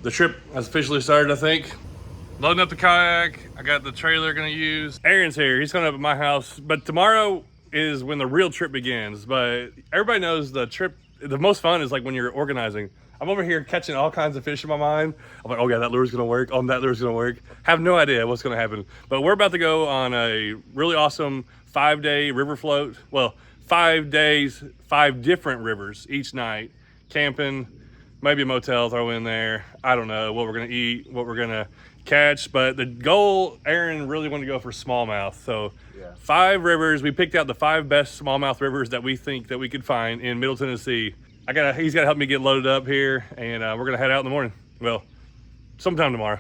The trip has officially started, I think. Loading up the kayak. I got the trailer gonna use. Aaron's here, he's coming up at my house. But tomorrow is when the real trip begins. But everybody knows the trip, the most fun is like when you're organizing. I'm over here catching all kinds of fish in my mind. I'm like, oh yeah, that lure's gonna work. Oh, that lure's gonna work. Have no idea what's gonna happen. But we're about to go on a really awesome 5-day river float. Well, 5 days, 5 different rivers each night. Camping, maybe a motel throw in there. I don't know what we're gonna eat, what we're gonna catch. But the goal, Aaron really wanted to go for smallmouth. So yeah. 5 rivers. We picked out the 5 best smallmouth rivers that we think that we could find in Middle Tennessee. He's gotta help me get loaded up here, and we're gonna head out in the morning. Well, sometime tomorrow.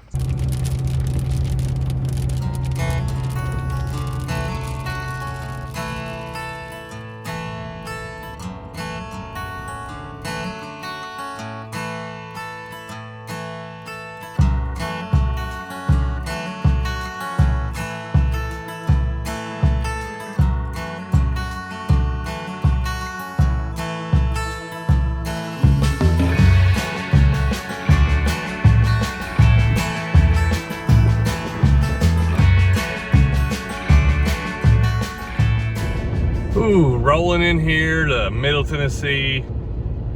Ooh, rolling in here to Middle Tennessee.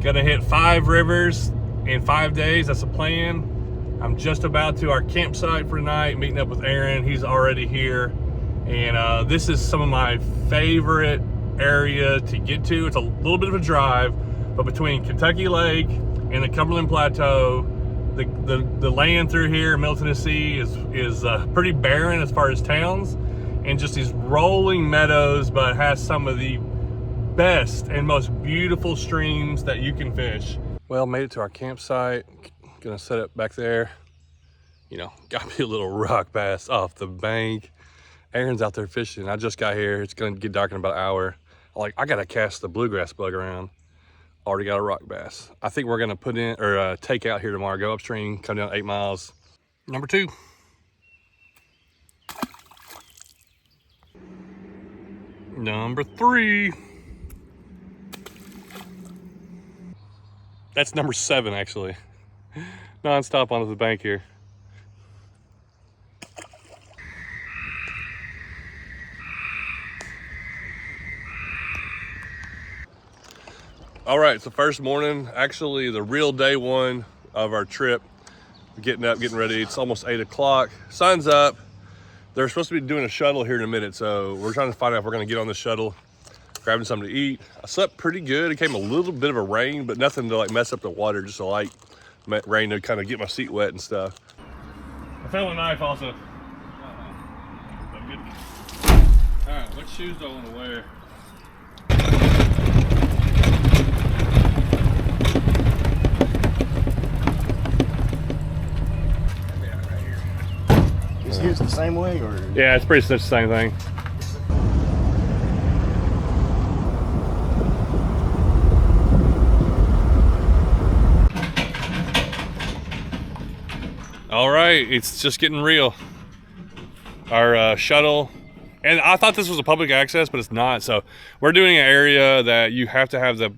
Gonna hit 5 rivers in 5 days, that's the plan. I'm just about to our campsite for tonight, meeting up with Aaron, he's already here. And this is some of my favorite area to get to. It's a little bit of a drive, but between Kentucky Lake and the Cumberland Plateau, the land through here in Middle Tennessee is pretty barren as far as towns. And just these rolling meadows, but has some of the best and most beautiful streams that you can fish. Well, made it to our campsite. Gonna set up back there. You know, got me a little rock bass off the bank. Aaron's out there fishing. I just got here. It's gonna get dark in about an hour. I gotta cast the bluegrass bug around. Already got a rock bass. I think we're gonna put in, or take out here tomorrow, go upstream, come down 8 miles. Number 2. Number 3. That's number 7, actually. Non-stop onto the bank here. All right, so first morning, actually the real day 1 of our trip. Getting up, getting ready. It's almost 8 o'clock. Sun's up. They're supposed to be doing a shuttle here in a minute, so we're trying to find out if we're gonna get on the shuttle, grabbing something to eat. I slept pretty good. It came a little bit of a rain, but nothing to like mess up the water, just a light rain to kind of get my seat wet and stuff. I found a knife also. I'm good. All right, what shoes do I want to wear? Is the same way, or? Yeah, it's pretty much the same thing. All right, it's just getting real. Our shuttle, and I thought this was a public access, but it's not. So we're doing an area that you have to have the,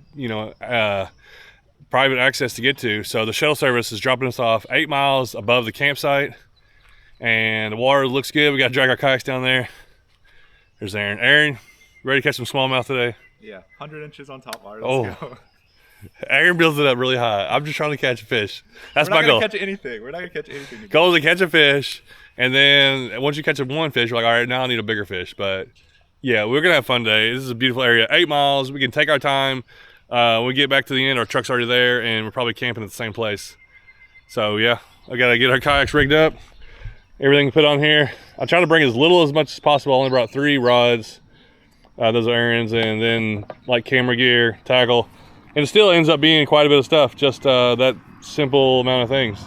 private access to get to. So the shuttle service is dropping us off 8 miles above the campsite. And the water looks good. We got to drag our kayaks down there. There's Aaron. Aaron, ready to catch some smallmouth today? Yeah, 100 inches on top water. Let's go. Aaron builds it up really high. I'm just trying to catch a fish. That's my goal. We're not going to catch anything. We're not going to catch anything. Goal is to catch a fish. And then once you catch one fish, you're like, all right, now I need a bigger fish. But yeah, we're going to have a fun day. This is a beautiful area. 8 miles. We can take our time. When we get back to the end, our truck's already there, and we're probably camping at the same place. So yeah, I got to get our kayaks rigged up. Everything put on here. I try to bring as little as much as possible. I only brought 3 rods. Those are Aaron's, and then like camera gear, tackle. And it still ends up being quite a bit of stuff, just that simple amount of things.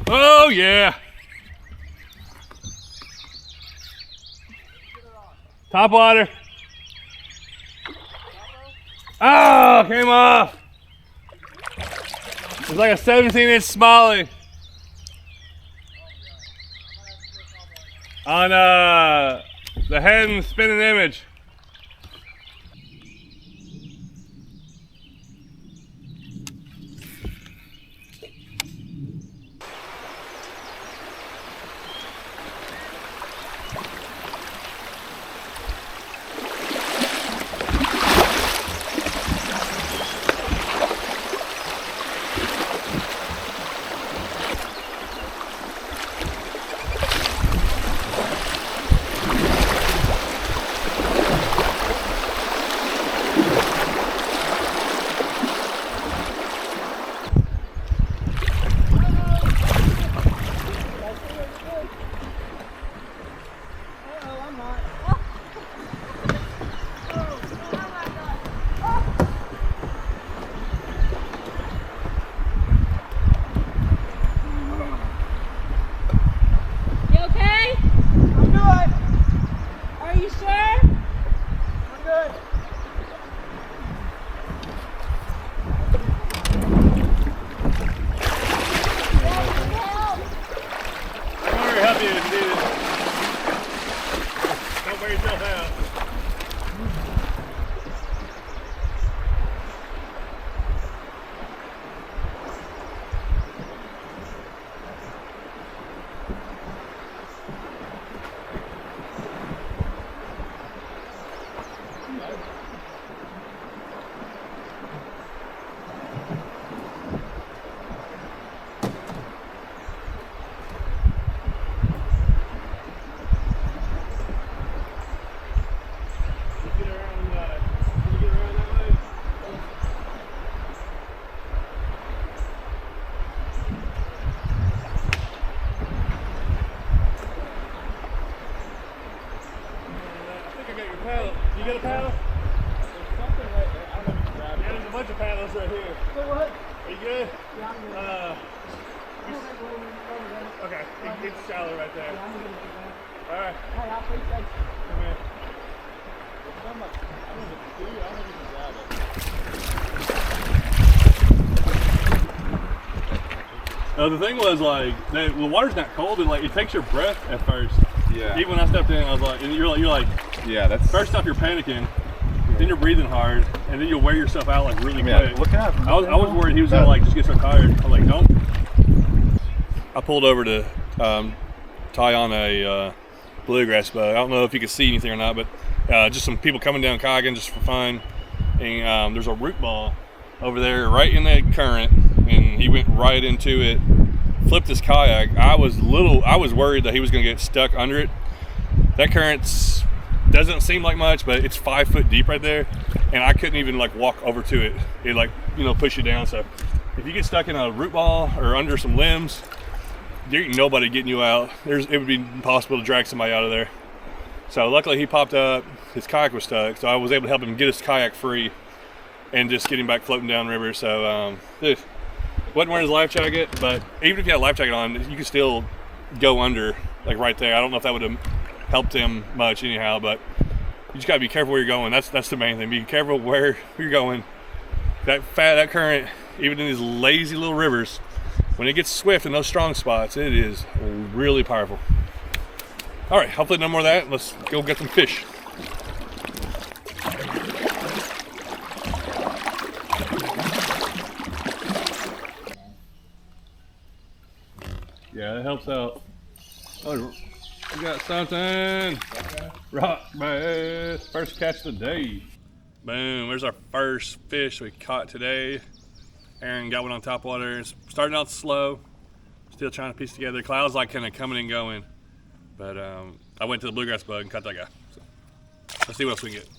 Oh yeah. Top water. Oh, came off. It's like a 17-inch smallie. On the head and spinning image. Paddle. You got a paddle? There's something right there. I don't know if you can grab it. Yeah, there's a bunch of paddles right here. So what? Are you good? Yeah, I'm good. Okay, it's shallow right there. Yeah, I'm gonna do that. All right, Hey, I appreciate you. come here. There's some, like, I don't know if it's food. I don't know if you can grab it. The thing was like the water's not cold, and like it takes your breath at first. Yeah. Even when I stepped in, I was like, and you're like, Yeah, that's. first off you're panicking, then you're breathing hard, and then you'll wear yourself out like really quick. Looking at I was worried he was gonna like just get so tired. I was like, don't. I pulled over to tie on a bluegrass bug. I don't know if you can see anything or not, but just some people coming down kayaking just for fun. And there's a root ball over there right in that current, and he went right into it, flipped his kayak. I was worried that he was gonna get stuck under it. That current doesn't seem like much, but it's 5 foot deep right there, and I couldn't even like walk over to it. It like, push you down. So if you get stuck in a root ball or under some limbs, there ain't nobody getting you out. It would be impossible to drag somebody out of there. So luckily he popped up, his kayak was stuck, so I was able to help him get his kayak free and just get him back floating down river. So wasn't wearing his life jacket, but even if you had a life jacket on, you could still go under, like right there. I don't know if that would have helped him much anyhow, but you just gotta be careful where you're going. That's the main thing. Be careful where you're going. That current, even in these lazy little rivers, when it gets swift in those strong spots, it is really powerful. All right, hopefully no more of that. Let's go get some fish. Yeah, that helps out. Oh, we got something. Rock bass. First catch of the day. Boom, there's our first fish we caught today. Aaron got one on top water. It's starting out slow. Still trying to piece together. Clouds like kind of coming and going. But I went to the bluegrass bug and caught that guy. So let's see what else we can get.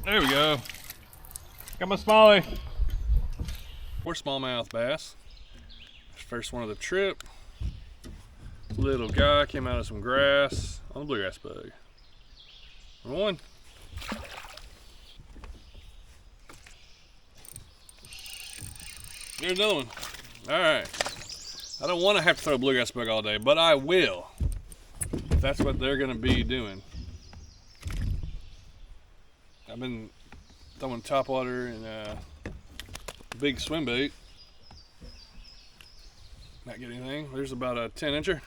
There we go. Got my smallie. More smallmouth bass. First one of the trip. Little guy came out of some grass on the bluegrass bug. Number one. Here's another one. All right. I don't want to have to throw a bluegrass bug all day, but I will. that's what they're gonna be doing. I've been throwing topwater and big swim bait. Not getting anything. There's about a 10-incher.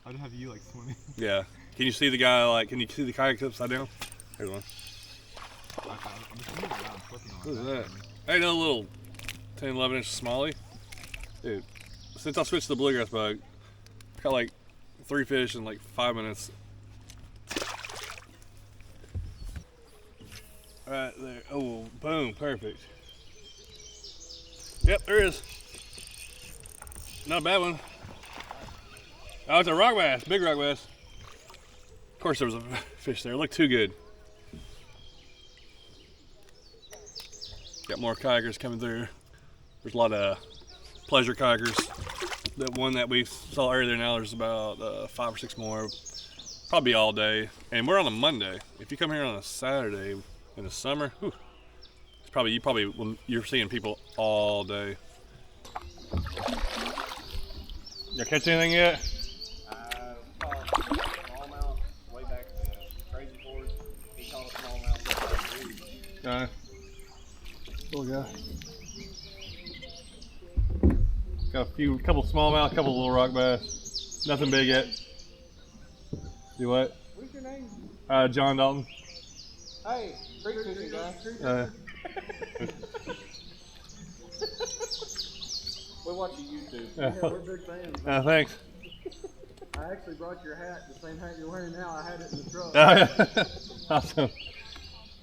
I'd have you like swimming. Yeah. Can you see the guy? Like, can you see the kayak upside down? Here's one. What is that? Hey, another little 10, 11-inch smallie. Dude, since I switched to the bluegrass bug, I caught like 3 fish in like 5 minutes. Right there. Oh, boom, perfect. Yep, there is. Not a bad one. Oh, it's a rock bass, big rock bass. Of course there was a fish there, it looked too good. Got more kayakers coming through. There's a lot of pleasure kayakers. That one that we saw earlier, now there's about 5 or 6 more. Probably all day. And we're on a Monday. If you come here on a Saturday in the summer, whew, it's probably, you're seeing people all day. You catch anything yet? Caught smallmouth way back at the Crazy Forest. He caught a smallmouth. Little guy. Got a couple smallmouth, couple little rock bass. Nothing big yet. Do what? What's your name? John Dalton. Hey, creek fishing guy. We watch your YouTube. Yeah, we're big fans. Thanks. I actually brought your hat, the same hat you're wearing now. I had it in the truck. Oh, yeah. Awesome.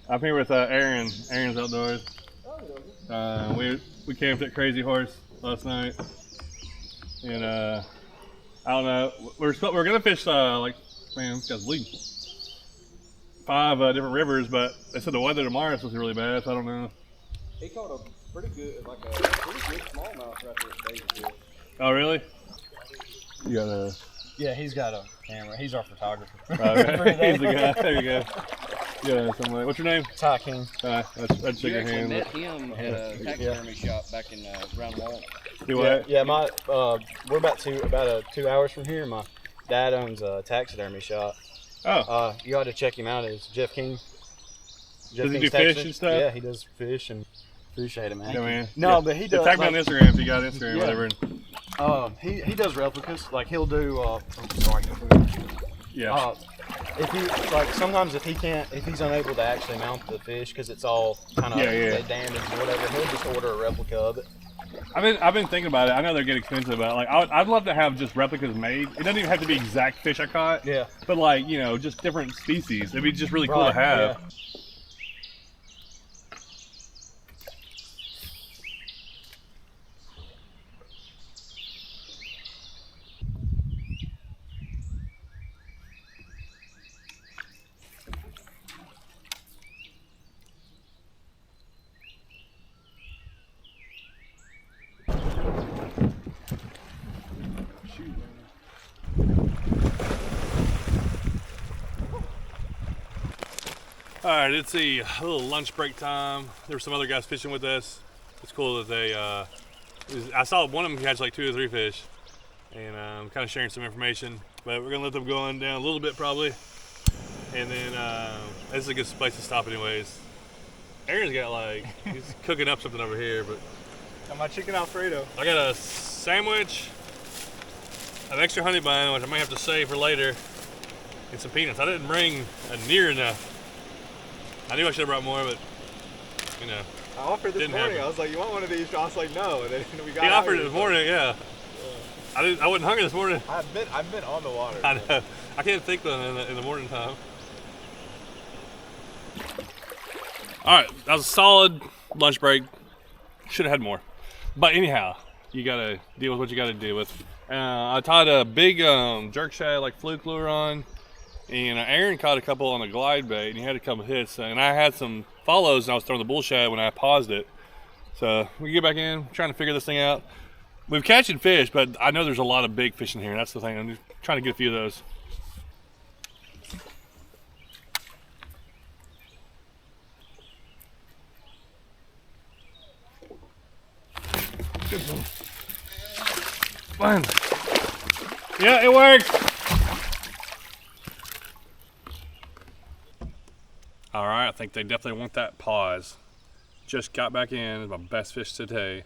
I'm here with Aaron. Aaron's Outdoors. Oh, We camped at Crazy Horse last night, and I don't know. We're gonna fish man, this guy's bleeding. 5 different rivers, but they said the weather tomorrow is supposed to be really bad, so I don't know. he caught a pretty good smallmouth right there at David. Oh, really? You got a. Yeah, he's got a camera. He's our photographer. Okay. He's the guy. There you go. Yeah, somebody. What's your name? Ty King. I'd shake your hand. Met him at a taxidermy shop back in around Walton. Do what? Yeah, we're about 2 hours from here. My dad owns a taxidermy shop. Oh. You ought to check him out. It's Jeff King. Does he do fish and stuff? Yeah, he does fish and appreciate it, man. Yeah, man. No, but he does. Tag me on Instagram if you got Instagram, Yeah. whatever. He does replicas. Like he'll do. Sorry. Yeah. If he sometimes if he's unable to actually mount the fish because it's all kind of damaged or whatever, he'll just order a replica of it. I've been thinking about it. I know they're getting expensive, but like I'd love to have just replicas made. It doesn't even have to be exact fish I caught. Yeah. But like, you know, just different species. It'd be just really cool to have. Yeah. All right, it's a little lunch break time. There were some other guys fishing with us. It's cool that they, I saw one of them catch like 2 or 3 fish, and kind of sharing some information, but we're gonna let them go on down a little bit probably. And then, this is a good place to stop anyways. Aaron's got he's cooking up something over here, but. Got my chicken Alfredo. I got a sandwich, an extra honey bun, which I may have to save for later, and some peanuts. I didn't bring near enough. I knew I should have brought more, but, you know. I offered this morning. Happen. I was like, "You want one of these?" I was like, "No." And then we got. He offered it this morning, yeah. I wasn't hungry this morning. I've been on the water. I know. I can't think though in the morning time. All right, that was a solid lunch break. Should have had more, but anyhow, you gotta deal with what you gotta deal with. I tied a big jerk shad like fluke lure on, and Aaron caught a couple on a glide bait, and he had a couple hits, and I had some follows, and I was throwing the bull shad when I paused it. So we get back in, trying to figure this thing out. We've catching fish, but I know there's a lot of big fish in here. That's the thing. I'm just trying to get a few of those. Good one. Finally. Yeah, it worked. All right, I think they definitely want that pause. Just got back in, my best fish today.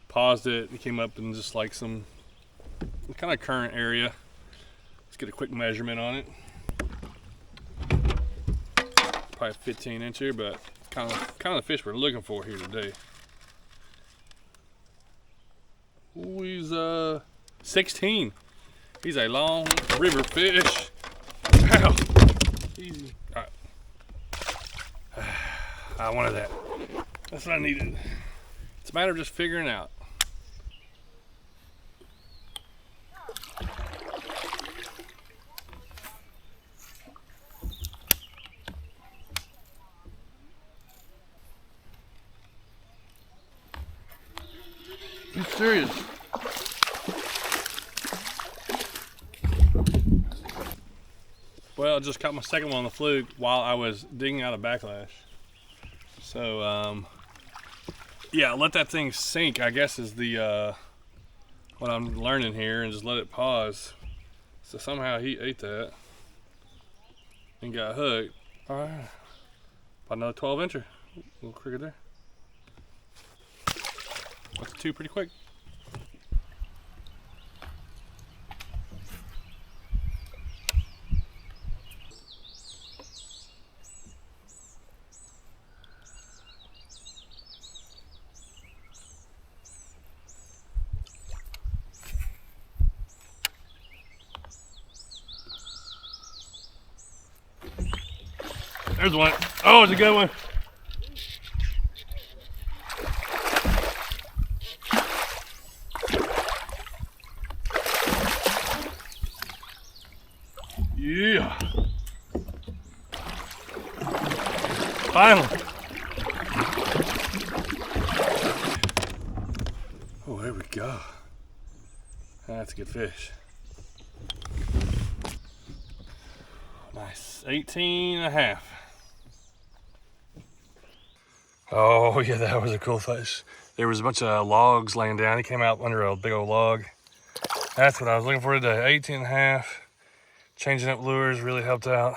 Paused it, it came up in just like some kind of current area. Let's get a quick measurement on it. Probably 15 incher, but kind of the fish we're looking for here today. Ooh, he's 16. He's a long river fish. Ow. Easy. All right. I wanted that. That's what I needed. It's a matter of just figuring out. I'm serious. Well, I just caught my second one on the fluke while I was digging out a backlash. So, yeah, let that thing sink, I guess, is the what I'm learning here, and just let it pause. So somehow he ate that and got hooked. All right, about another 12 incher. Little cricket there. That's two pretty quick. There's one. Oh, it's a good one. Yeah. Finally. Oh, there we go. That's a good fish. Nice. 18 and a half. Oh, yeah, that was a cool fish. There was a bunch of logs laying down. He came out under a big old log. That's what I was looking for today. 18 and a half. Changing up lures really helped out.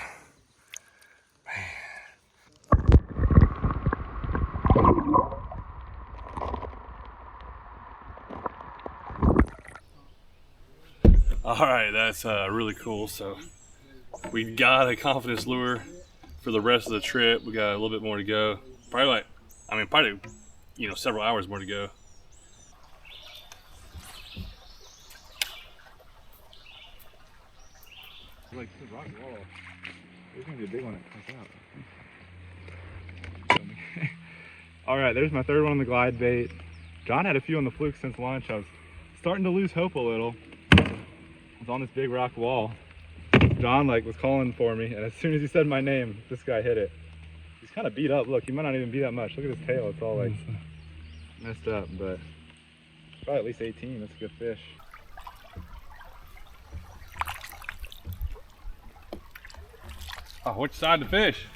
All right, that's really cool. So we got a confidence lure for the rest of the trip. We got a little bit more to go. Probably several hours more to go. Like the rock wall. There's gonna be a big one that comes out. All right, there's my third one on the glide bait. John had a few on the fluke since lunch. I was starting to lose hope a little. I was on this big rock wall. John was calling for me, and as soon as he said my name, this guy hit it. He's kind of beat up. Look, he might not even be that much. Look at his tail. It's all messed up, but probably at least 18. That's a good fish. Oh, which side to fish?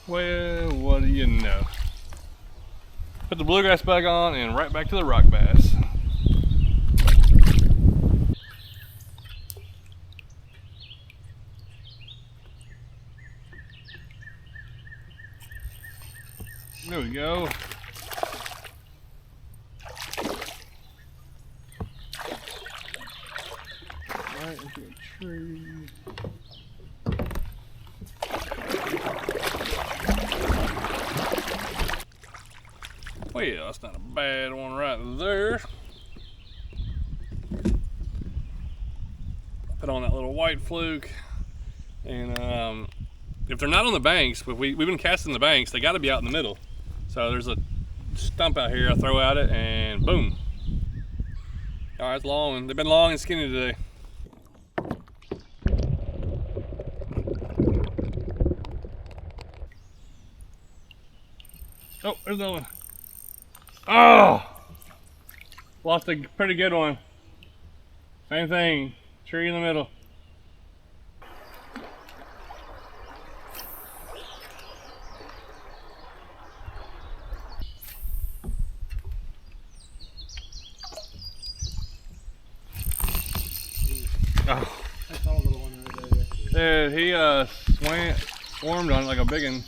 Well, what do you know? Put the bluegrass back on and right back to the rock bass. There we go. Well, yeah, that's not a bad one right there. Put on that little white fluke. And if they're not on the banks, but we've been casting the banks, they got to be out in the middle. So there's a stump out here, I throw at it, and boom. All right, it's long. They've been long and skinny today. Oh, there's another one. Oh! Lost a pretty good one. Same thing, tree in the middle. Oh. I saw a little one the other day. Dude, he swarmed on it like a big one.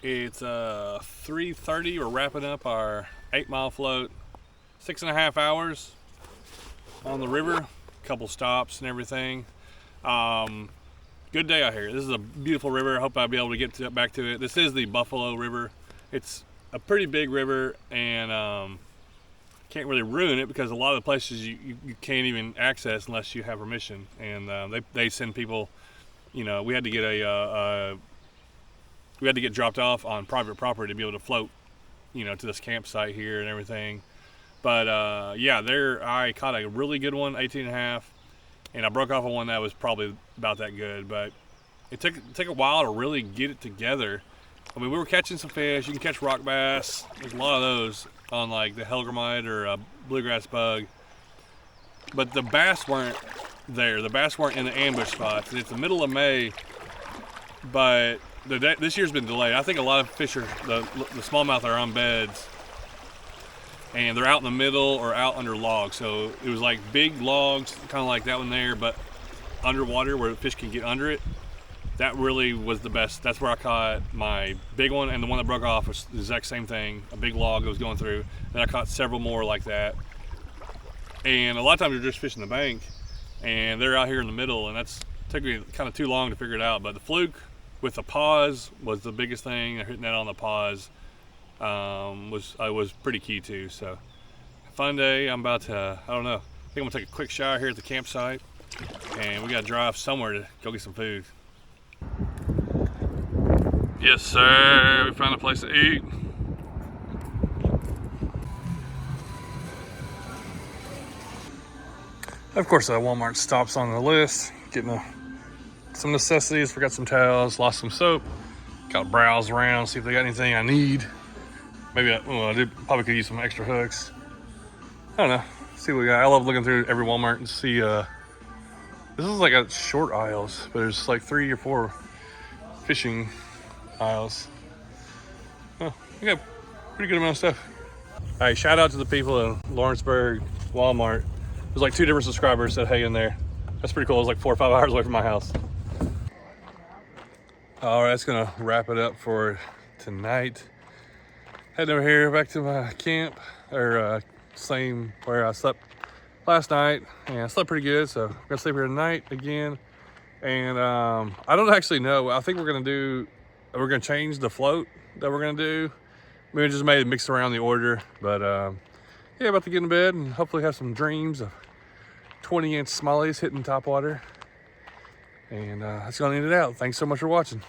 It's 3:30. We're wrapping up our 8-mile float. 6.5 hours on the river. Couple stops and everything. Good day out here. This is a beautiful river. I hope I'll be able to get back to it. This is the Buffalo River. It's a pretty big river, and can't really ruin it because a lot of the places you can't even access unless you have permission. And they send people. You know, we had to get dropped off on private property to be able to float, you know, to this campsite here and everything. But yeah, I caught a really good one, 18.5, and I broke off on one that was probably about that good. But it took a while to really get it together. I mean, we were catching some fish. You can catch rock bass. There's a lot of those on like the hellgrammite or bluegrass bug. But the bass weren't there. The bass weren't in the ambush spots. And it's the middle of May, but this year's been delayed. I think a lot of fish the smallmouth are on beds, and they're out in the middle or out under logs. So it was like big logs, kind of like that one there, but underwater where the fish can get under it. That really was the best. That's where I caught my big one, and the one that broke off was the exact same thing, a big log that was going through. Then I caught several more like that. And a lot of times you're just fishing the bank, and they're out here in the middle, and that's took me kind of too long to figure it out. But the fluke with the pause was the biggest thing. Hitting that on the pause was pretty key too. So fun day. I'm about to, I don't know, I think I'm gonna take a quick shower here at the campsite, and we gotta drive somewhere to go get some food. Yes sir, we found a place to eat. Of course, Walmart stops on the list. Getting some necessities. Forgot some towels, lost some soap. Got to browse around, see if they got anything I need. Maybe I probably could use some extra hooks. I don't know. See what we got. I love looking through every Walmart and see. This is like a short aisles, but there's like 3 or 4 fishing aisles. Oh, we got a pretty good amount of stuff. All right, shout out to the people in Lawrenceburg Walmart. There's like 2 different subscribers said hey in there. That's pretty cool. It's like 4 or 5 hours away from my house. All right, that's gonna wrap it up for tonight. Heading over here back to my camp, or same where I slept last night, and I slept pretty good, so I'm gonna sleep here tonight again. And I don't actually know. I think we're gonna change the float that we're gonna do. Maybe just made it mix around the order, but yeah, about to get in bed and hopefully have some dreams of 20-inch smallies hitting top water. And that's gonna end it out. Thanks so much for watching.